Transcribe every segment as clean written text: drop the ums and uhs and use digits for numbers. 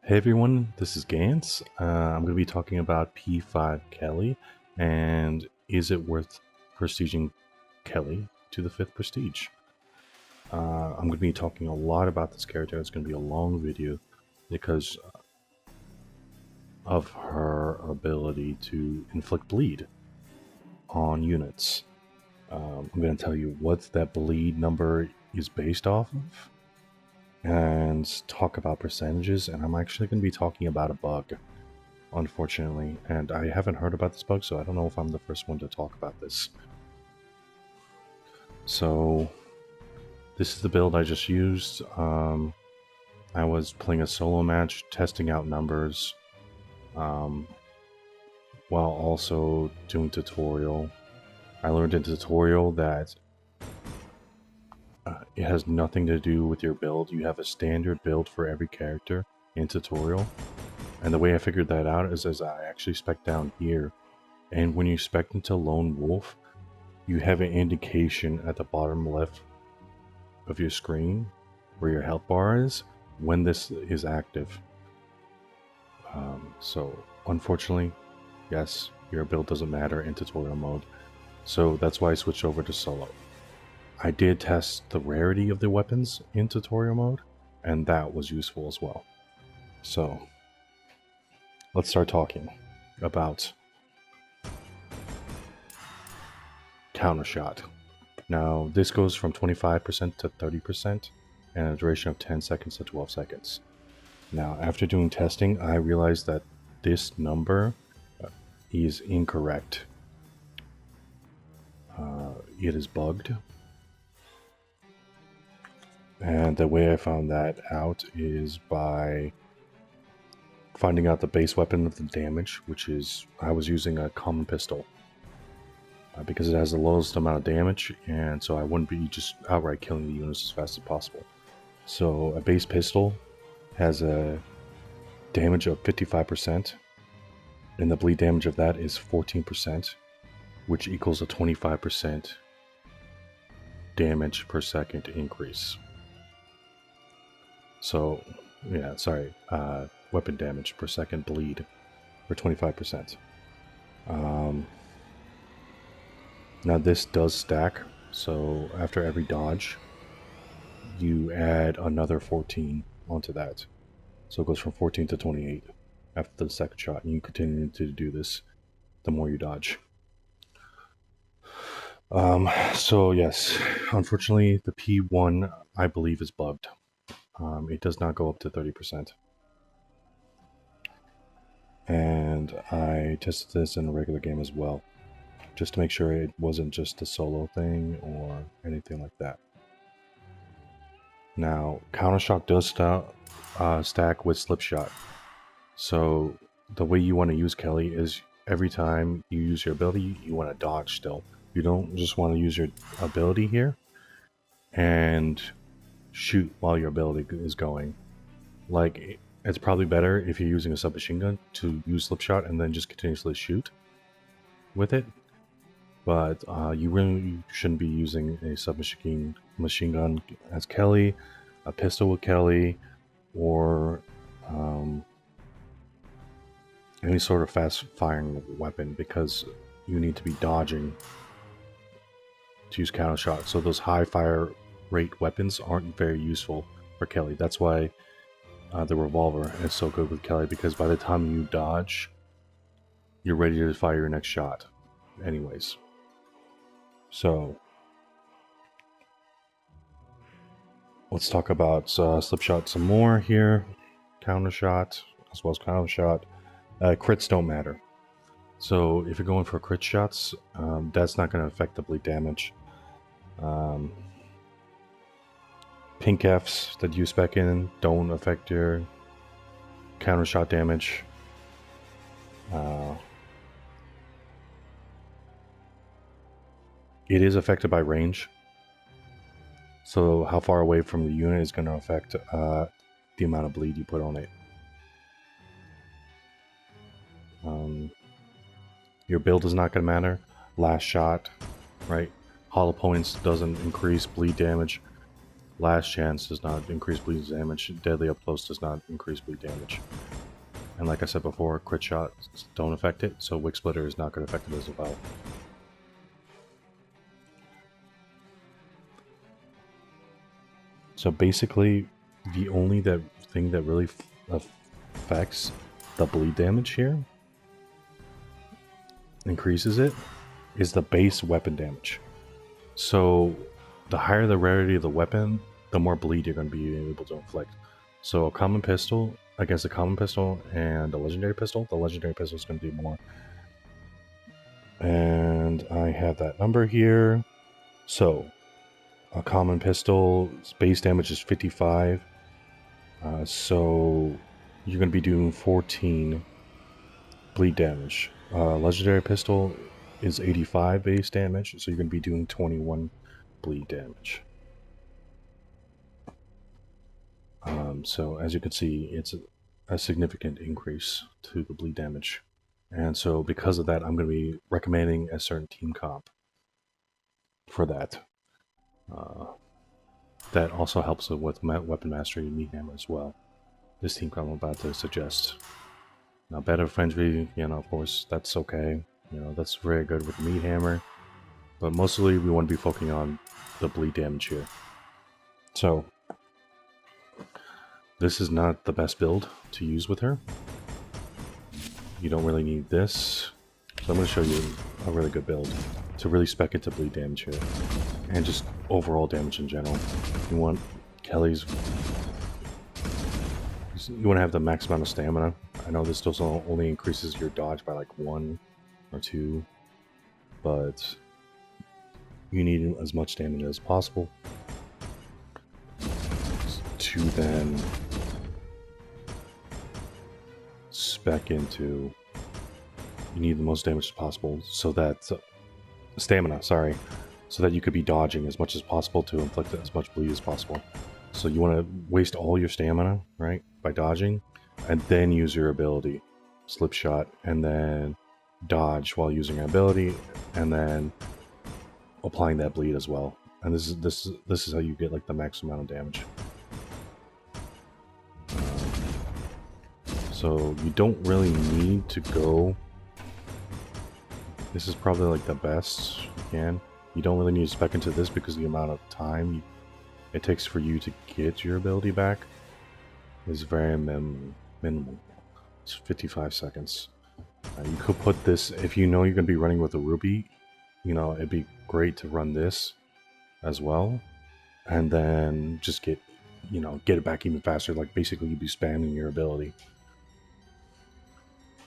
Hey everyone, this is Gantz. I'm going to be talking about P5 Kelly and is it worth prestiging Kelly to the 5th prestige. I'm going to be talking a lot about this character. It's going to be a long video because of her ability to inflict bleed on units. I'm going to tell you what that bleed number is based off of and talk about percentages, and I'm actually going to be talking about a bug, unfortunately, and I haven't heard about this bug, so I don't know if I'm the first one to talk about this. So this is the build I just used. I was playing a solo match, testing out numbers, while also doing tutorial. I learned in tutorial that it has nothing to do with your build. You have a standard build for every character in tutorial. And the way I figured that out is as I actually spec down here. And when you spec into Lone Wolf, you have an indication at the bottom left of your screen where your health bar is when this is active. So unfortunately, yes, your build doesn't matter in tutorial mode. So that's why I switched over to solo. I did test the rarity of the weapons in tutorial mode, and that was useful as well. So let's start talking about countershot. Now this goes from 25% to 30% and a duration of 10 seconds to 12 seconds. Now after doing testing, I realized that this number is incorrect. It is bugged. And the way I found that out is by finding out the base weapon of the damage, which is, I was using a common pistol because it has the lowest amount of damage, and so I wouldn't be just outright killing the units as fast as possible. So a base pistol has a damage of 55%, and the bleed damage of that is 14%, which equals a 25% damage per second increase. So, yeah, sorry, weapon damage per second bleed for 25%. Now this does stack, so after every dodge, you add another 14 onto that. So it goes from 14 to 28 after the second shot, and you continue to do this the more you dodge. So yes, unfortunately the P1 I believe is bugged. It does not go up to 30%. And I tested this in a regular game as well, just to make sure it wasn't just a solo thing or anything like that. Now, Countershock does stack with Slipshot. So the way you want to use Kelly is every time you use your ability, you want to dodge still. You don't just want to use your ability here and shoot while your ability is going. Like, it's probably better if you're using a submachine gun to use slipshot and then just continuously shoot with it. But you really shouldn't be using a submachine gun as Kelly, a pistol with Kelly, or any sort of fast firing weapon, because you need to be dodging to use counter shot. So those high fire rate weapons aren't very useful for Kelly. That's why the revolver is so good with Kelly, because by the time you dodge, you're ready to fire your next shot anyways. So let's talk about slipshot some more here. Counter shot as well as counter shot. Crits don't matter. So if you're going for crit shots, that's not going to affect the bleed damage. Pink Fs that you spec in don't affect your counter shot damage. It is affected by range. So how far away from the unit is going to affect the amount of bleed you put on it. Your build is not going to matter. Last shot, right? Hollow points doesn't increase bleed damage. Last Chance does not increase bleed damage. Deadly Up Close does not increase bleed damage. And like I said before, crit shots don't affect it, so Wick Splitter is not going to affect it as well. So basically, the only thing that really affects the bleed damage here, increases it, is the base weapon damage. So the higher the rarity of the weapon, the more bleed you're going to be able to inflict. So a common pistol against a common pistol and a legendary pistol, the legendary pistol is going to do more. And I have that number here. So a common pistol's base damage is 55. So you're going to be doing 14 bleed damage. Legendary pistol is 85 base damage, so you're going to be doing 21 bleed damage. So as you can see, it's a significant increase to the bleed damage. And so because of that, I'm going to be recommending a certain team comp for that. That also helps with weapon mastery and meat hammer as well. This team comp I'm about to suggest. Now, Bed of Frenzy, of course, that's okay. That's very good with the meat hammer. But mostly we want to be focusing on the bleed damage here. So this is not the best build to use with her. You don't really need this. So I'm going to show you a really good build to really spec into bleed damage here. And just overall damage in general. You want Kelly's... You want to have the max amount of stamina. I know this also only increases your dodge by like 1 or 2. But you need as much stamina as possible to then spec into. You need the most damage as possible so that stamina, sorry, so that you could be dodging as much as possible to inflict as much bleed as possible. So you want to waste all your stamina, right, by dodging, and then use your ability, slipshot, and then dodge while using your ability, and then applying that bleed as well. And this is how you get like the max amount of damage. So you don't really need to go. This is probably like the best you can. You don't really need to spec into this because the amount of time it takes for you to get your ability back is very minimal. It's 55 seconds. You could put this, if you know you're going to be running with a Ruby, it'd be great to run this as well. And then just get it back even faster. Like basically you'd be spamming your ability.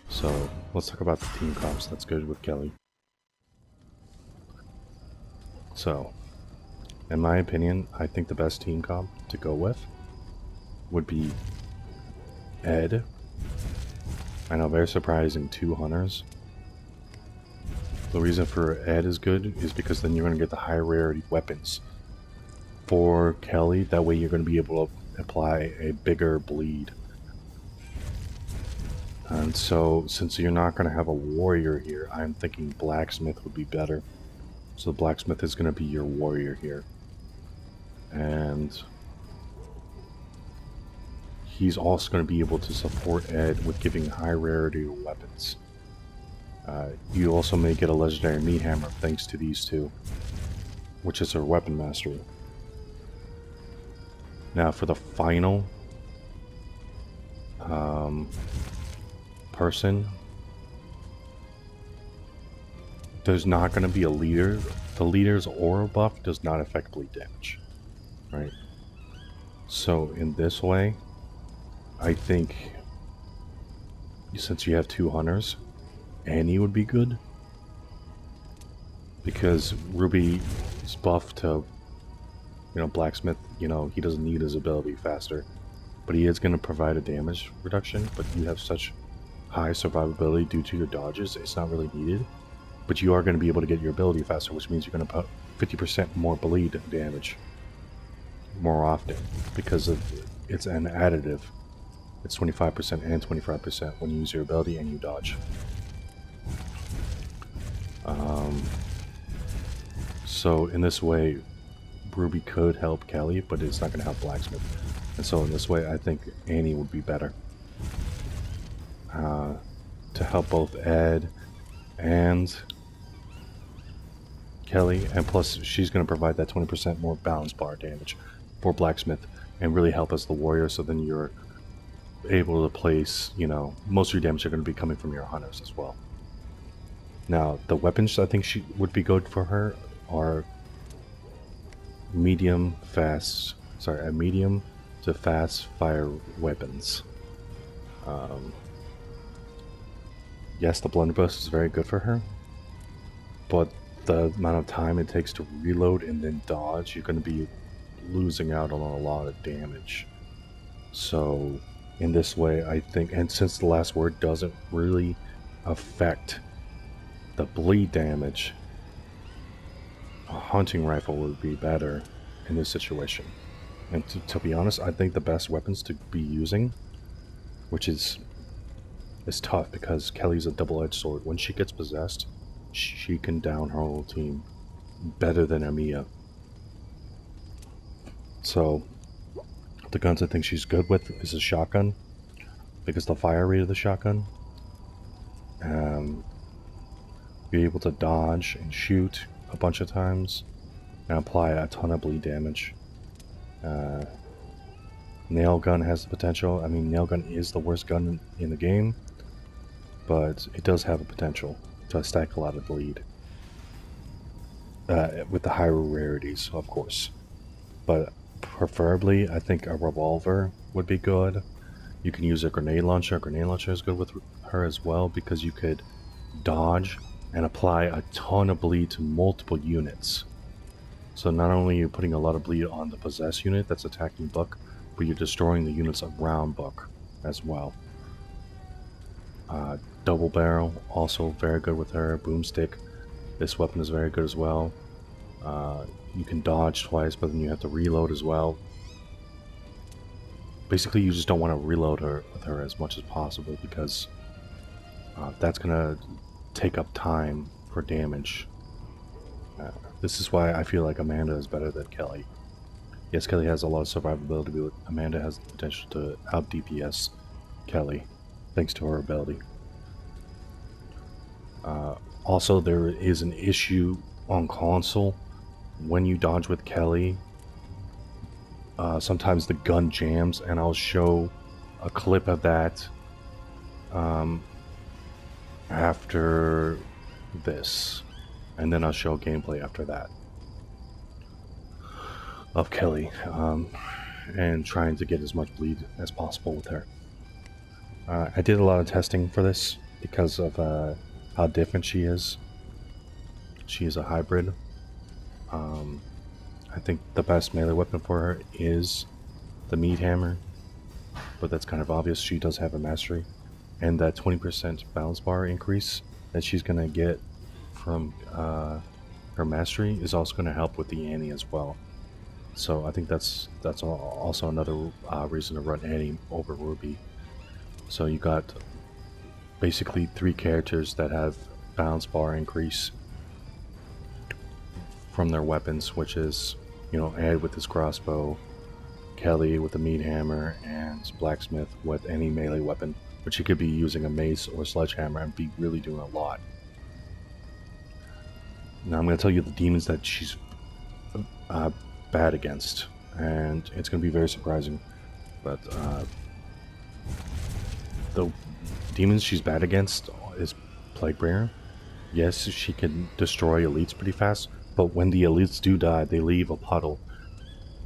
So let's talk about the team comps. That's good with Kelly. So, in my opinion, I think the best team comp to go with would be Ed. I know, very surprising, 2 hunters. The reason for Ed is good is because then you're going to get the high rarity weapons for Kelly. That way you're going to be able to apply a bigger bleed. And so, since you're not going to have a warrior here, I'm thinking blacksmith would be better. So the blacksmith is going to be your warrior here. And he's also going to be able to support Ed with giving high rarity weapons. You also may get a legendary meat hammer thanks to these two, which is her weapon mastery. Now for the final person, there's not going to be a leader. The leader's aura buff does not affect bleed damage, right? So in this way, I think since you have 2 hunters, Annie would be good, because Ruby is buff to, blacksmith. He doesn't need his ability faster, but he is going to provide a damage reduction. But you have such high survivability due to your dodges, it's not really needed. But you are going to be able to get your ability faster, which means you're going to put 50% more bleed damage more often, because it's an additive. It's 25% and 25% when you use your ability and you dodge. So in this way, Ruby could help Kelly, but it's not going to help Blacksmith. And so in this way, I think Annie would be better. To help both Ed and Kelly, and plus she's going to provide that 20% more balance bar damage for Blacksmith and really help as the warrior, so then you're able to place, you know, most of your damage are going to be coming from your hunters as well. Now, the weapons I think she would be good for her are medium to fast fire weapons. Yes, the blunderbuss is very good for her, but the amount of time it takes to reload and then dodge, you're going to be losing out on a lot of damage. So in this way, I think, and since the last word doesn't really affect the bleed damage, a hunting rifle would be better in this situation. And to be honest, I think the best weapons to be using, which is tough because Kelly's a double-edged sword. When she gets possessed, she can down her whole team better than Amiya. So the guns I think she's good with is a shotgun, because the fire rate of the shotgun, be able to dodge and shoot a bunch of times and apply a ton of bleed damage. Nail gun has the potential. I mean, nail gun is the worst gun in the game, but it does have a potential to stack a lot of bleed. With the higher rarities, of course. But preferably, I think a revolver would be good. You can use a grenade launcher. A grenade launcher is good with her as well, because you could dodge and apply a ton of bleed to multiple units. So not only are you putting a lot of bleed on the possessed unit that's attacking Buck, but you're destroying the units around Buck as well. Double barrel, also very good with her. Boomstick, this weapon is very good as well. You can dodge twice, but then you have to reload as well. Basically, you just don't want to reload with her as much as possible, because that's going to take up time for damage. This is why I feel like Amanda is better than Kelly. Yes, Kelly has a lot of survivability, but Amanda has the potential to out DPS Kelly, thanks to her ability. Also, there is an issue on console when you dodge with Kelly. Sometimes the gun jams, and I'll show a clip of that after this, and then I'll show gameplay after that of Kelly, and trying to get as much bleed as possible with her. I did a lot of testing for this because of how different she is. She is a hybrid. I think the best melee weapon for her is the meat hammer, but that's kind of obvious. She does have a mastery, and that 20% balance bar increase that she's going to get from her mastery is also going to help with the Annie as well. So I think that's also another reason to run Annie over Ruby. So you got basically 3 characters that have balance bar increase from their weapons, which is, you know, Ed with his crossbow, Kelly with the meat hammer, and Blacksmith with any melee weapon, which he could be using a mace or sledgehammer and be really doing a lot. Now I'm going to tell you the demons that she's bad against, and it's going to be very surprising, but the demons she's bad against is Plaguebringer. Yes, she can destroy elites pretty fast, but when the elites do die, they leave a puddle,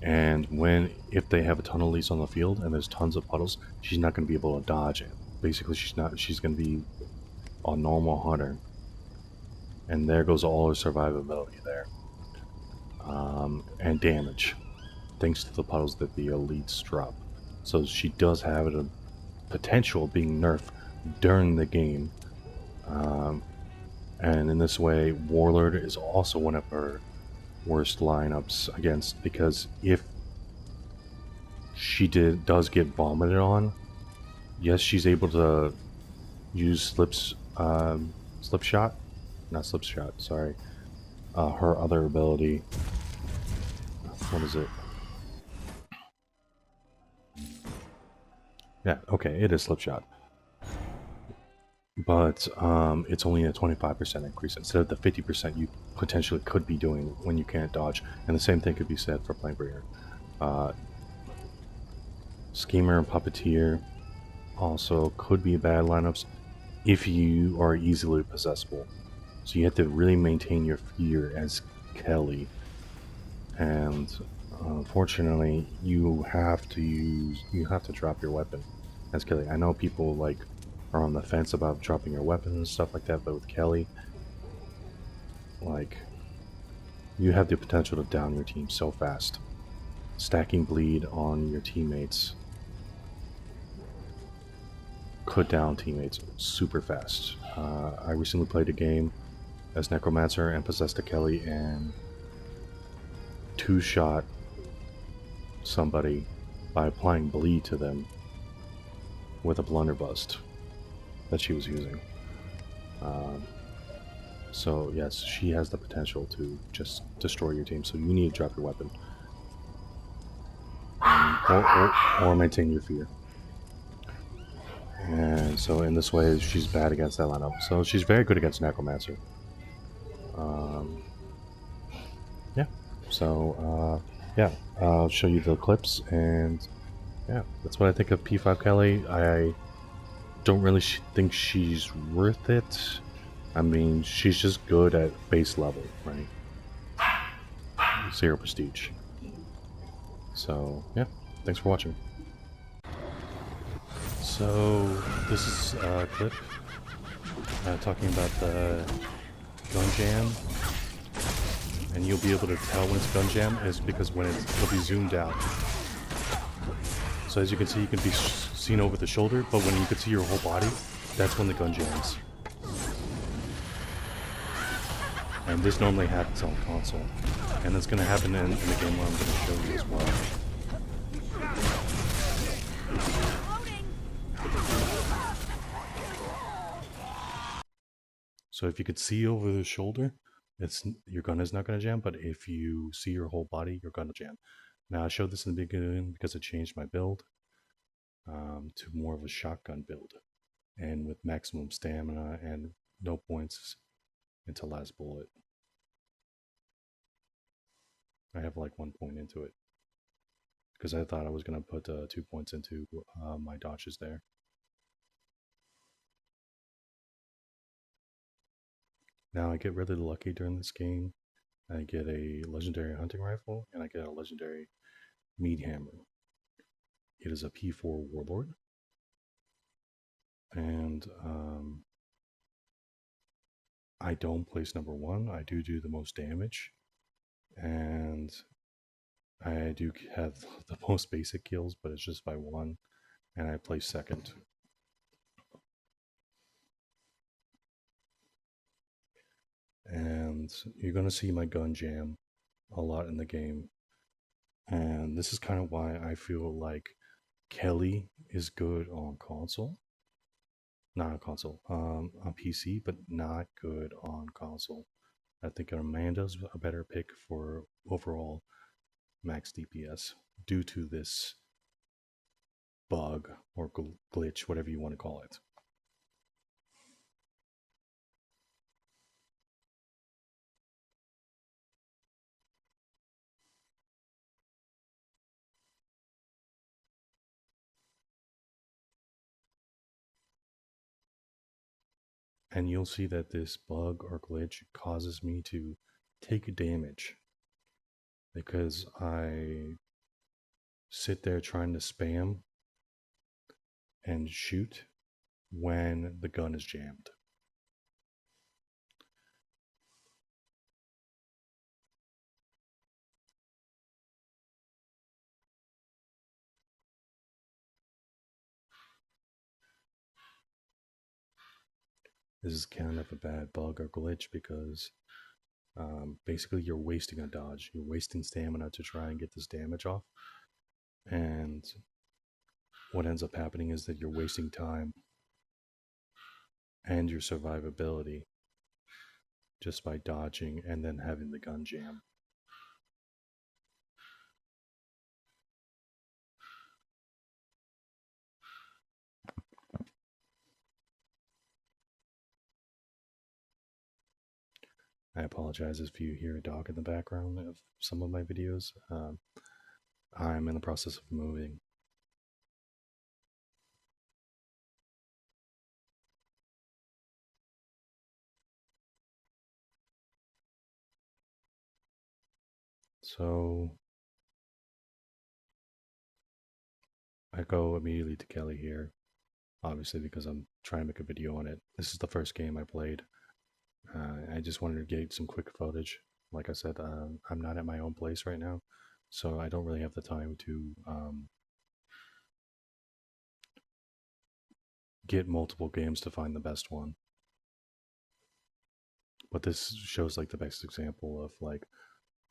and if they have a ton of elites on the field and there's tons of puddles, she's not going to be able to dodge it. Basically, she's going to be a normal hunter, and there goes all her survivability there. And damage, thanks to the puddles that the elites drop. So she does have a potential of being nerfed during the game. And in this way, Warlord is also one of her worst lineups against, because if she does get vomited on, yes, she's able to use slipshot, sorry, her other ability, What is it? Yeah, okay, it is slipshot. But it's only a 25% increase instead of the 50% you potentially could be doing when you can't dodge. And the same thing could be said for Planebringer. Schemer and Puppeteer also could be bad lineups if you are easily possessible. So you have to really maintain your fear as Kelly. And unfortunately, you have to drop your weapon as Kelly. I know people like are on the fence about dropping your weapon and stuff like that, but with Kelly, like, you have the potential to down your team so fast. Stacking bleed on your teammates could down teammates super fast. I recently played a game as Necromancer and possessed a Kelly and two-shot somebody by applying bleed to them with a blunderbuss that she was using. So yes, she has the potential to just destroy your team. So you need to drop your weapon, or maintain your fear. And so in this way, she's bad against that lineup. So she's very good against Necromancer. Yeah. So yeah, I'll show you the clips, and yeah, that's what I think of P5 Kelly. I don't really think she's worth it. I mean, she's just good at base level, right? 0 prestige. So, yeah, thanks for watching. So, this is a clip talking about the gun jam. And you'll be able to tell when it's gun jam is because when it'll be zoomed out. So as you can see, you can be seen over the shoulder, but when you can see your whole body, that's when the gun jams. And this normally happens on console. And it's going to happen in the game where I'm going to show you as well. So if you could see over the shoulder, your gun is not going to jam, but if you see your whole body, your gun will jam. Now I showed this in the beginning because it changed my build to more of a shotgun build. And with maximum stamina and no points into last bullet. I have like 1 point into it because I thought I was going to put 2 points into my dodges there. Now I get really lucky during this game. I get a legendary hunting rifle and I get a legendary meat hammer. It is a P4 warlord. And I don't place number 1. I do the most damage. And I do have the most basic kills, but it's just by 1. And I place 2nd. And you're going to see my gun jam a lot in the game. And this is kind of why I feel like Kelly is good on console. Not on console, on PC, but not good on console. I think Amanda's a better pick for overall max DPS due to this bug or glitch, whatever you want to call it. And you'll see that this bug or glitch causes me to take damage because I sit there trying to spam and shoot when the gun is jammed. This is kind of a bad bug or glitch because basically you're wasting a dodge. You're wasting stamina to try and get this damage off. And what ends up happening is that you're wasting time and your survivability just by dodging and then having the gun jam. I apologize if you hear a dog in the background of some of my videos. I'm in the process of moving. So I go immediately to Kelly here, obviously because I'm trying to make a video on it. This is the first game I played. I just wanted to get some quick footage. Like I said, I'm not at my own place right now, so I don't really have the time to get multiple games to find the best one. But this shows like the best example of like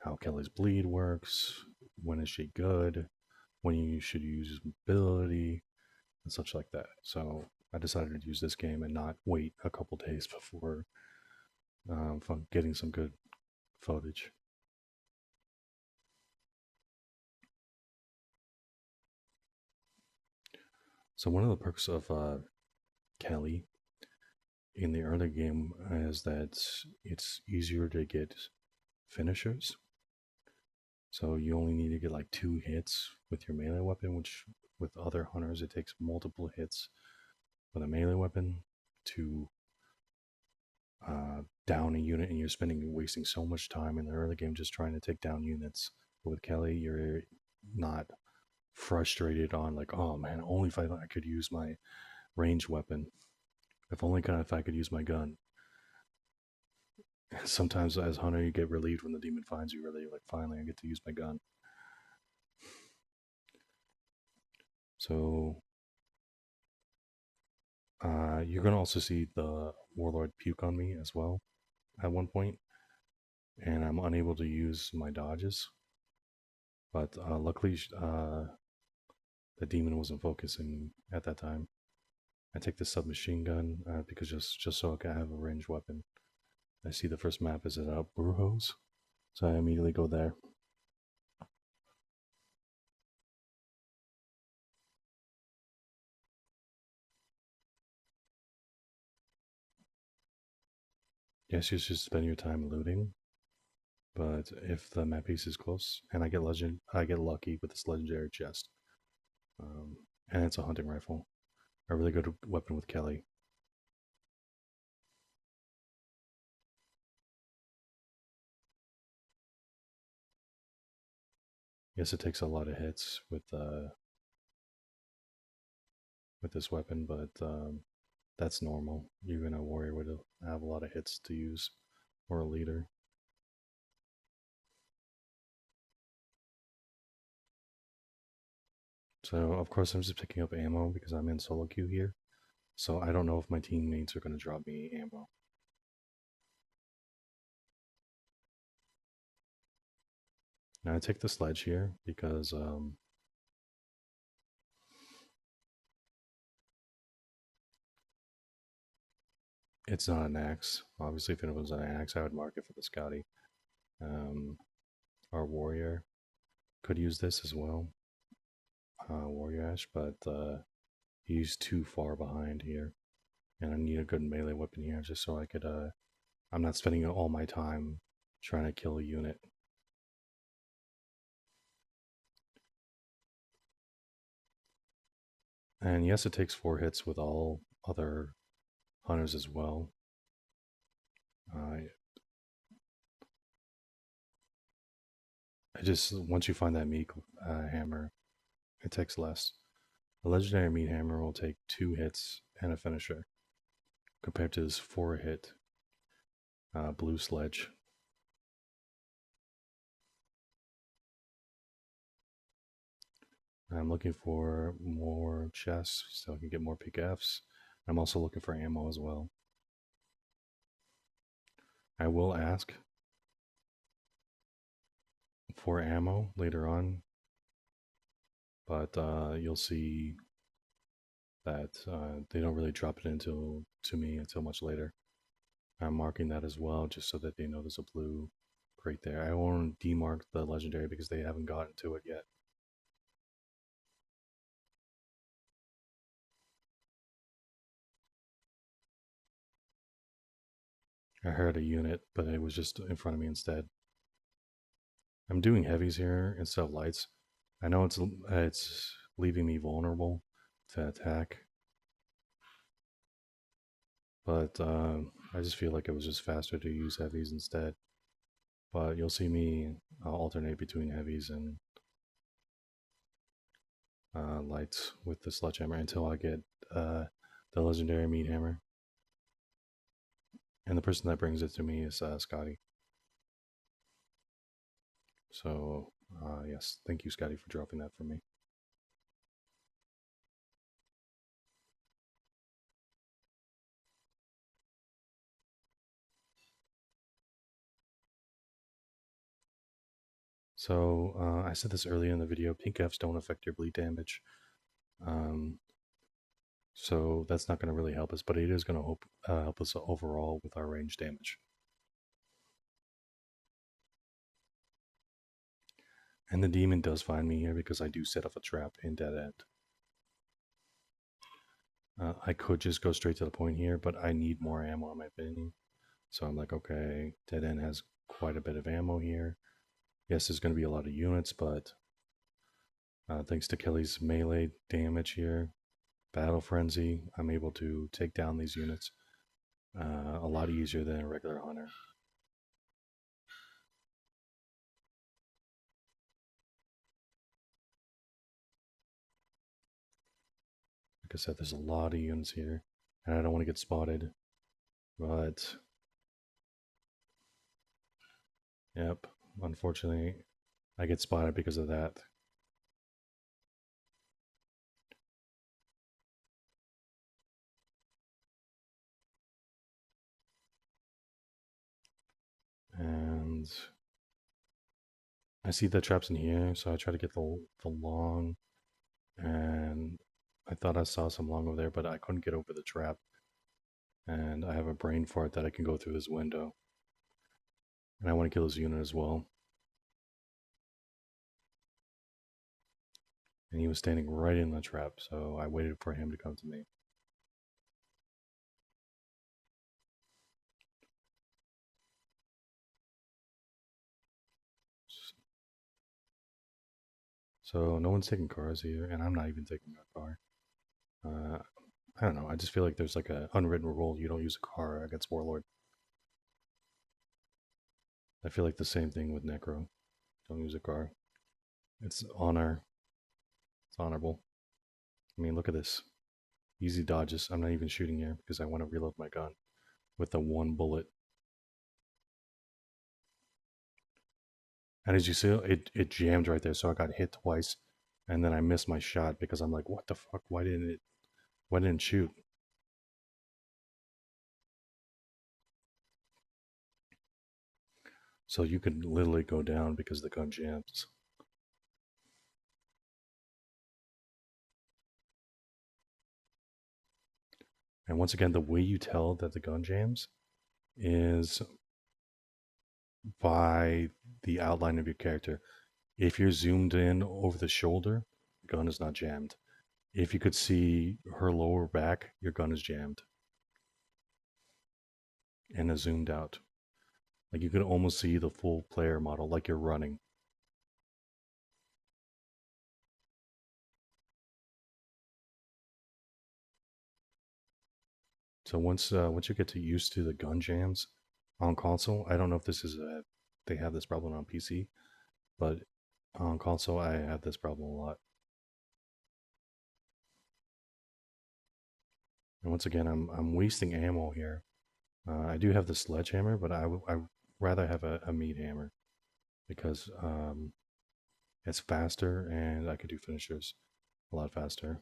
how Kelly's bleed works, when is she good, when you should use ability, and such like that. So I decided to use this game and not wait a couple days before getting some good footage. So one of the perks of Kelly in the early game is that it's easier to get finishers. So you only need to get like 2 hits with your melee weapon, which with other hunters it takes multiple hits with a melee weapon to down a unit, and you're wasting so much time in the early game just trying to take down units. But with Kelly, you're not frustrated on like, oh man, only if I could use my range weapon. If I could use my gun. Sometimes as hunter, you get relieved when the demon finds you. Really, like finally, I get to use my gun. So you're gonna also see the warlord puke on me as well at one point, and I'm unable to use my dodges. But luckily, the demon wasn't focusing at that time. I take the submachine gun because just so I can have a ranged weapon. I see the first map is at Burrows, so I immediately go there. Yes, you should spend your time looting, but if the map piece is close, and I get lucky with this legendary chest, and it's a hunting rifle, a really good weapon with Kelly. Yes, it takes a lot of hits with this weapon, but that's normal. Even a warrior would have a lot of hits to use, or a leader. So of course I'm just picking up ammo because I'm in solo queue here. So I don't know if my teammates are going to drop me ammo. Now I take the sledge here because it's not an axe. Obviously, if it was an axe, I would mark it for the Scotty. Our warrior could use this as well, warrior ash, but he's too far behind here, and I need a good melee weapon here just so I could. I'm not spending all my time trying to kill a unit. And yes, it takes 4 hits with all other hunters as well. I just once you find that meat hammer, it takes less. A legendary meat hammer will take 2 hits and a finisher, compared to this 4-hit blue sledge. I'm looking for more chests so I can get more PKFs. I'm also looking for ammo as well. I will ask for ammo later on, but you'll see that they don't really drop it to me until much later. I'm marking that as well just so that they know there's a blue right there. I won't demark the legendary because they haven't gotten to it yet. I heard a unit, but it was just in front of me instead. I'm doing heavies here instead of lights. I know it's leaving me vulnerable to attack, but I just feel like it was just faster to use heavies instead. But you'll see me alternate between heavies and lights with the sledgehammer until I get the legendary meat hammer. And the person that brings it to me is Scotty. So, yes, thank you, Scotty, for dropping that for me. So, I said this earlier in the video, pink Fs don't affect your bleed damage. So that's not going to really help us, but it is going to help us overall with our range damage. And the demon does find me here because I do set up a trap in dead end. I could just go straight to the point here, but I need more ammo in my opinion. So I'm like, okay, dead end has quite a bit of ammo here. Yes, there's going to be a lot of units, but thanks to Kelly's melee damage here, Battle Frenzy, I'm able to take down these units a lot easier than a regular hunter. Like I said, there's a lot of units here, and I don't want to get spotted. But, yep, unfortunately, I get spotted because of that. And I see the traps in here, so I try to get the long, and I thought I saw some long over there, but I couldn't get over the trap. And I have a brain fart that I can go through this window. And I want to kill this unit as well. And he was standing right in the trap, so I waited for him to come to me. So no one's taking cars here, and I'm not even taking a car. I don't know. I just feel like there's like an unwritten rule: you don't use a car against Warlord. I feel like the same thing with Necro. Don't use a car. It's honor. It's honorable. I mean, look at this. Easy dodges. I'm not even shooting here because I want to reload my gun with the one bullet. And as you see, it jammed right there, so I got hit twice, and then I missed my shot because I'm like, what the fuck? Why didn't it shoot? So you could literally go down because the gun jams. And once again, the way you tell that the gun jams is by the outline of your character. If you're zoomed in over the shoulder, the gun is not jammed. If you could see her lower back, your gun is jammed. And is zoomed out. Like you can almost see the full player model, like you're running. So once you get used to the gun jams on console, I don't know if this is they have this problem on PC, but on console I have this problem a lot. And once again, I'm wasting ammo here. I do have the sledgehammer, but I rather have a meat hammer because it's faster and I could do finishers a lot faster.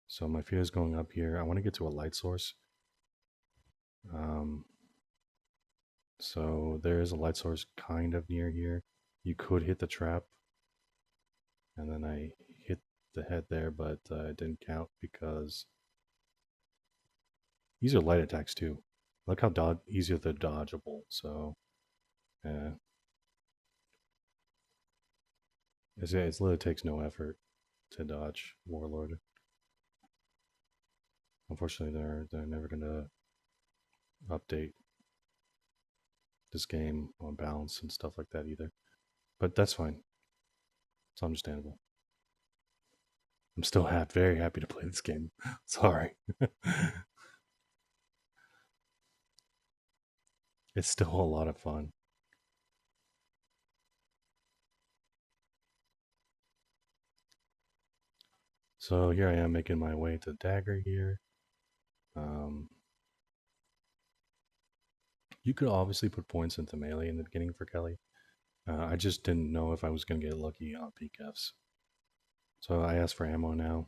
So my fear is going up here. I want to get to a light source. So there is a light source kind of near here. You could hit the trap. And then I hit the head there, but it didn't count because these are light attacks too. Look how easier they're dodgeable. So, yeah. It literally takes no effort to dodge Warlord. Unfortunately, they're never gonna update this game on balance and stuff like that either. But that's fine. It's understandable. I'm still very happy to play this game. Sorry. It's still a lot of fun. So here I am making my way to the dagger here. You could obviously put points into melee in the beginning for Kelly. I just didn't know if I was going to get lucky on PKFs. So I asked for ammo now.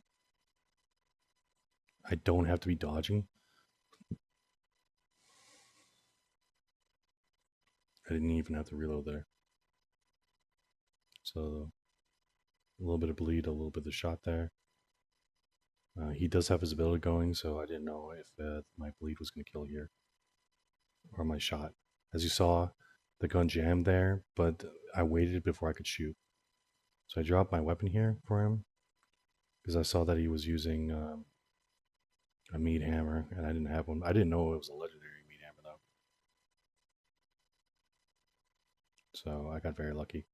I don't have to be dodging. I didn't even have to reload there. So a little bit of bleed, a little bit of shot there. He does have his ability going, so I didn't know if my bleed was going to kill here. Or my shot. As you saw, the gun jammed there, but I waited before I could shoot. So I dropped my weapon here for him, because I saw that he was using a meat hammer, and I didn't have one. I didn't know it was a legendary meat hammer, though. So I got very lucky.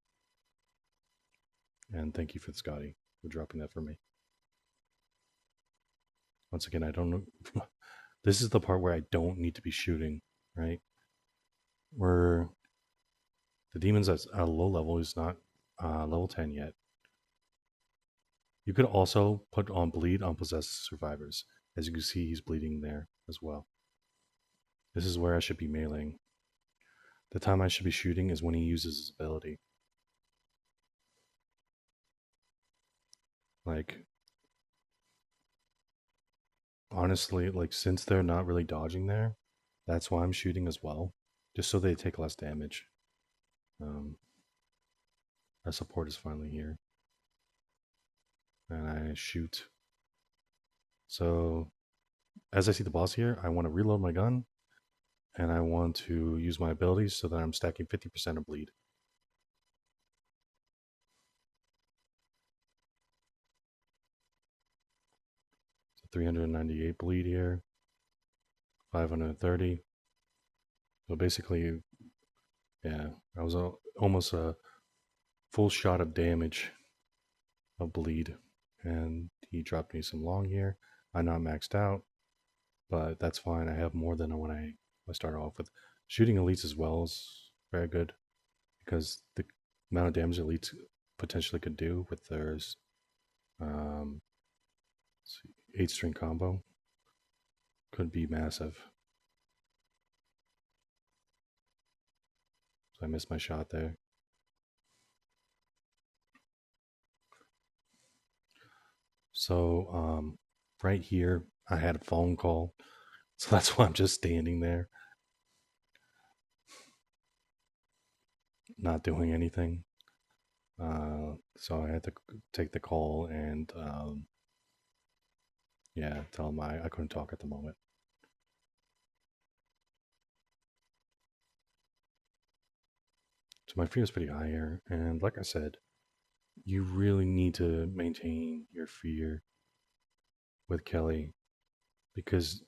And thank you for the Scotty for dropping that for me. Once again, I don't know. This is the part where I don't need to be shooting, right? Where the demon's at a low level, he's not level 10 yet. You could also put on bleed on possessed survivors. As you can see, he's bleeding there as well. This is where I should be meleeing. The time I should be shooting is when he uses his ability. Like, honestly, like, since they're not really dodging there, that's why I'm shooting as well. Just so they take less damage. Our support is finally here. And I shoot. So, as I see the boss here, I want to reload my gun. And I want to use my abilities so that I'm stacking 50% of bleed. So 398 bleed here. 530. So basically, yeah, I was almost a full shot of damage of bleed. And he dropped me some long here. I'm not maxed out, but that's fine. I have more than when I started off with. Shooting elites as well is very good because the amount of damage elites potentially could do with their 8-string combo could be massive. So I missed my shot there. So right here, I had a phone call. So that's why I'm just standing there, not doing anything. So I had to take the call and, yeah, tell him I couldn't talk at the moment. So my fear is pretty high here. And like I said, you really need to maintain your fear with Kelly because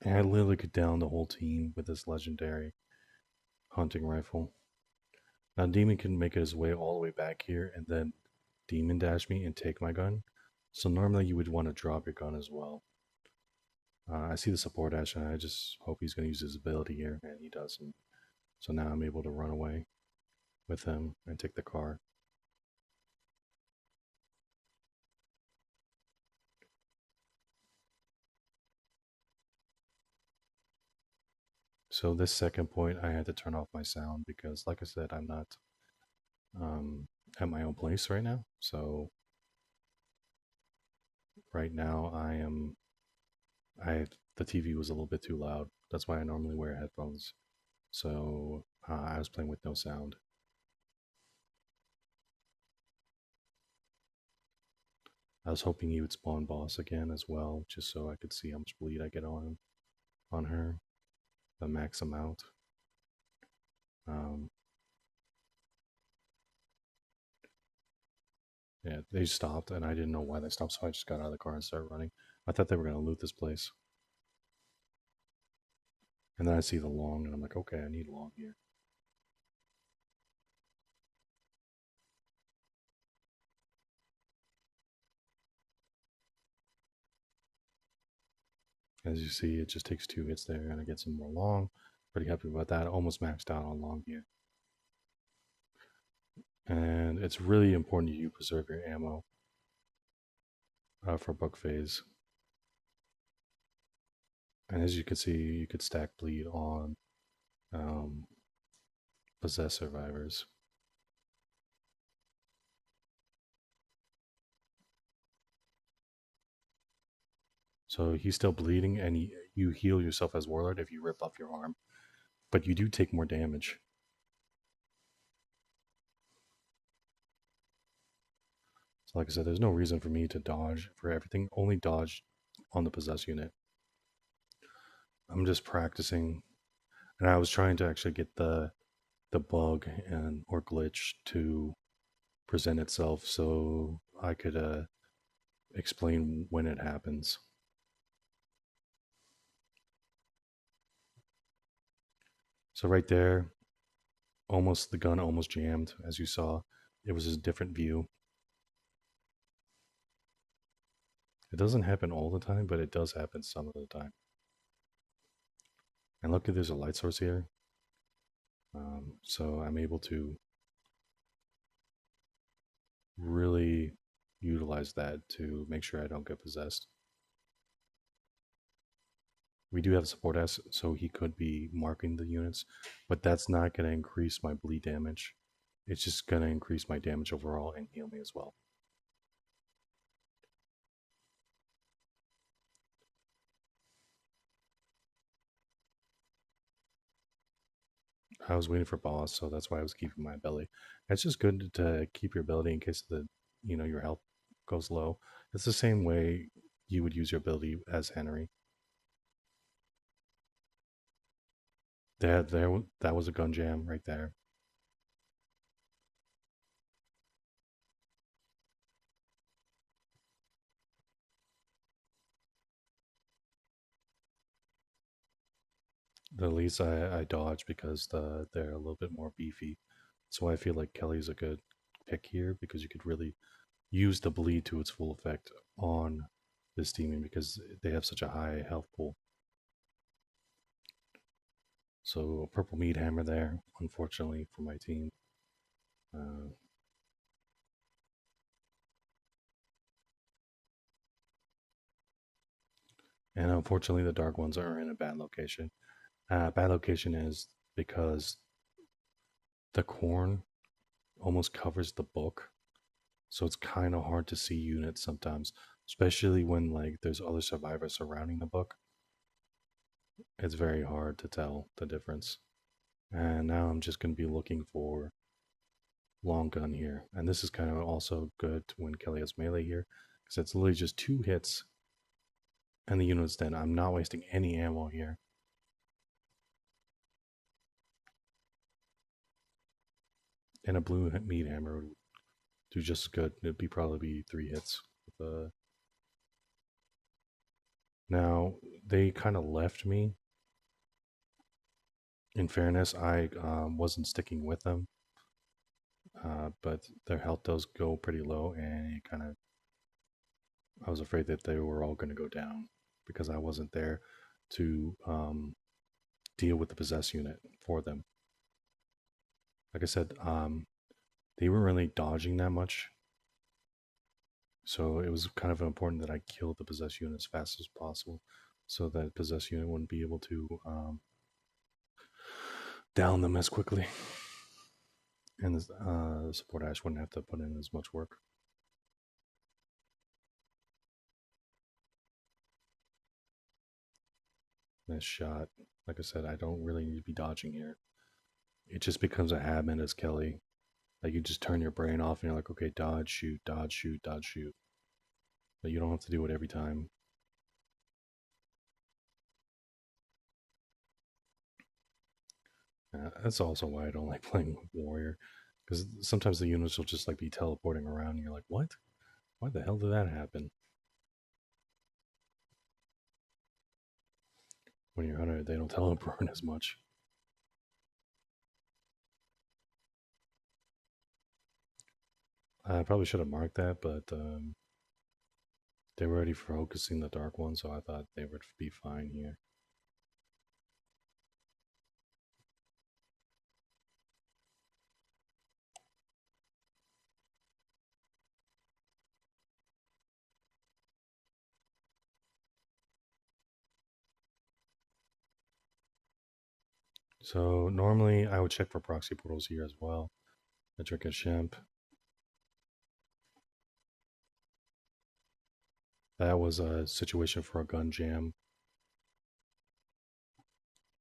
I literally could down the whole team with this legendary hunting rifle. Now, Demon can make his way all the way back here and then Demon dash me and take my gun. So normally you would want to drop your gun as well. I see the support dash and I just hope he's going to use his ability here, and he doesn't. So now I'm able to run away with him and take the car. So this second point, I had to turn off my sound because, like I said, I'm not at my own place right now. So right now the TV was a little bit too loud. That's why I normally wear headphones. So I was playing with no sound. I was hoping he would spawn boss again as well, just so I could see how much bleed I get on her, the max amount. Yeah, they stopped, and I didn't know why they stopped, so I just got out of the car and started running. I thought they were going to loot this place. And then I see the long, and I'm like, okay, I need long here. As you see, it just takes 2 hits there, and I get some more long. Pretty happy about that. Almost maxed out on long here. And it's really important you preserve your ammo for book phase. And as you can see, you could stack bleed on possessed survivors. So he's still bleeding, and you heal yourself as Warlord if you rip off your arm. But you do take more damage. So like I said, there's no reason for me to dodge for everything. Only dodge on the possessed unit. I'm just practicing. And I was trying to actually get the bug and or glitch to present itself so I could explain when it happens. So right there, almost the gun almost jammed, as you saw. It was a different view. It doesn't happen all the time, but it does happen some of the time. And luckily there's a light source here. So I'm able to really utilize that to make sure I don't get possessed. We do have support S, so he could be marking the units, but that's not going to increase my bleed damage. It's just going to increase my damage overall and heal me as well. I was waiting for boss, so that's why I was keeping my ability. It's just good to keep your ability in case the your health goes low. It's the same way you would use your ability as Henry. That was a gun jam right there. The least I dodge because they're a little bit more beefy. So I feel like Kelly's a good pick here because you could really use the bleed to its full effect on this demon because they have such a high health pool. So a purple meat hammer there, unfortunately for my team. Uh, and unfortunately, the dark ones are in a bad location. Bad location is because the corn almost covers the book, so it's kind of hard to see units sometimes, especially when like there's other survivors surrounding the book. It's very hard to tell the difference. And now I'm just going to be looking for long gun here. And this is kind of also good when Kelly has melee here, because it's literally just 2 hits and the unit's dead. I'm not wasting any ammo here. And a blue meat hammer would do just as good. It'd be probably 3 hits. Now, they kind of left me. In fairness, I wasn't sticking with them. But their health does go pretty low, and it kind of I was afraid that they were all going to go down because I wasn't there to deal with the possessed unit for them. Like I said, they weren't really dodging that much, so it was kind of important that I killed the possessed unit as fast as possible, so that possessed unit wouldn't be able to down them as quickly, and the support Ash wouldn't have to put in as much work. Nice shot. Like I said, I don't really need to be dodging here. It just becomes a habit as Kelly. Like you just turn your brain off and you're like, okay, dodge, shoot, dodge, shoot, dodge, shoot. But you don't have to do it every time. That's also why I don't like playing Warrior. Because sometimes the units will just like be teleporting around and you're like, what? Why the hell did that happen? When you're hunter, they don't tell them burn as much. I probably should have marked that, but they were already focusing the dark one, so I thought they would be fine here. So normally I would check for proxy portals here as well. I drink a Shemp. That was a situation for a gun jam,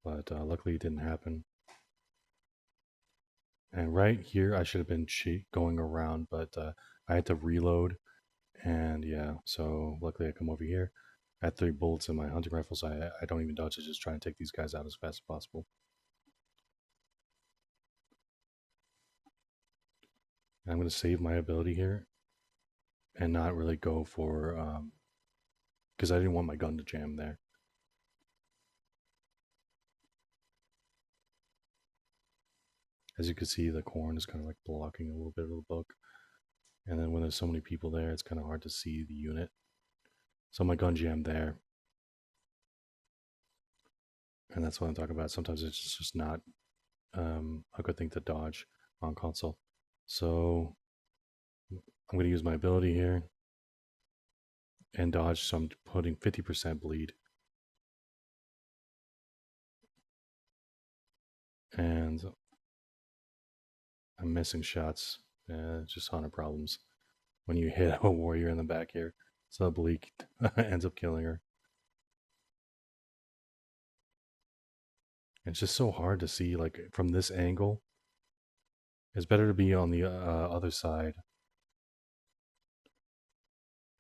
but luckily it didn't happen. And right here, I should have been going around, but I had to reload. And yeah, so luckily I come over here. I had 3 bullets in my hunting rifle, so I don't even dodge. I just try and take these guys out as fast as possible. I'm going to save my ability here and not really go for, because I didn't want my gun to jam there. As you can see, the corn is kind of like blocking a little bit of the book. And then when there's so many people there, it's kind of hard to see the unit. So my gun jammed there. And that's what I'm talking about. Sometimes it's just not a good thing to dodge on console. So I'm going to use my ability here and dodge, so I'm putting 50% bleed. And I'm missing shots. Just hunter problems when you hit a warrior in the back here. So bleed ends up killing her. It's just so hard to see, like, from this angle. It's better to be on the other side,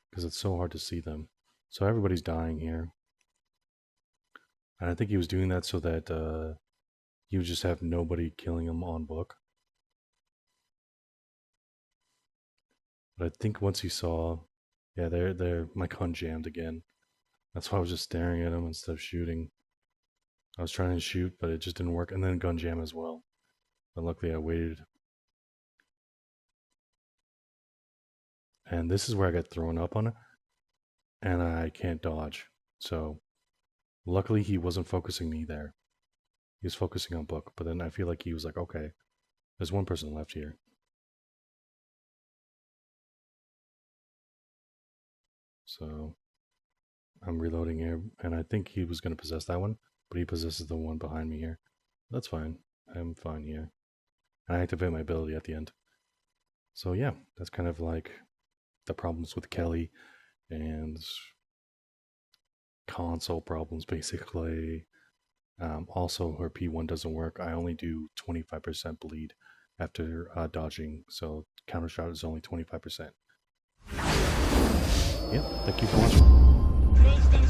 because it's so hard to see them. So everybody's dying here. And I think he was doing that so that he would just have nobody killing him on book. But I think once he saw, yeah, there, my gun jammed again. That's why I was just staring at him instead of shooting. I was trying to shoot, but it just didn't work. And then gun jam as well. But luckily I waited. And this is where I got thrown up on it. And I can't dodge. So luckily he wasn't focusing me there. He was focusing on book. But then I feel like he was like, okay, there's one person left here. So I'm reloading here. And I think he was going to possess that one. But he possesses the one behind me here. That's fine. I'm fine here. And I activate my ability at the end. So yeah, that's kind of like the problems with Kelly and console problems, basically. Also, her P1 doesn't work. I only do 25% bleed after dodging, so counter shot is only 25%. Yep, thank you for watching.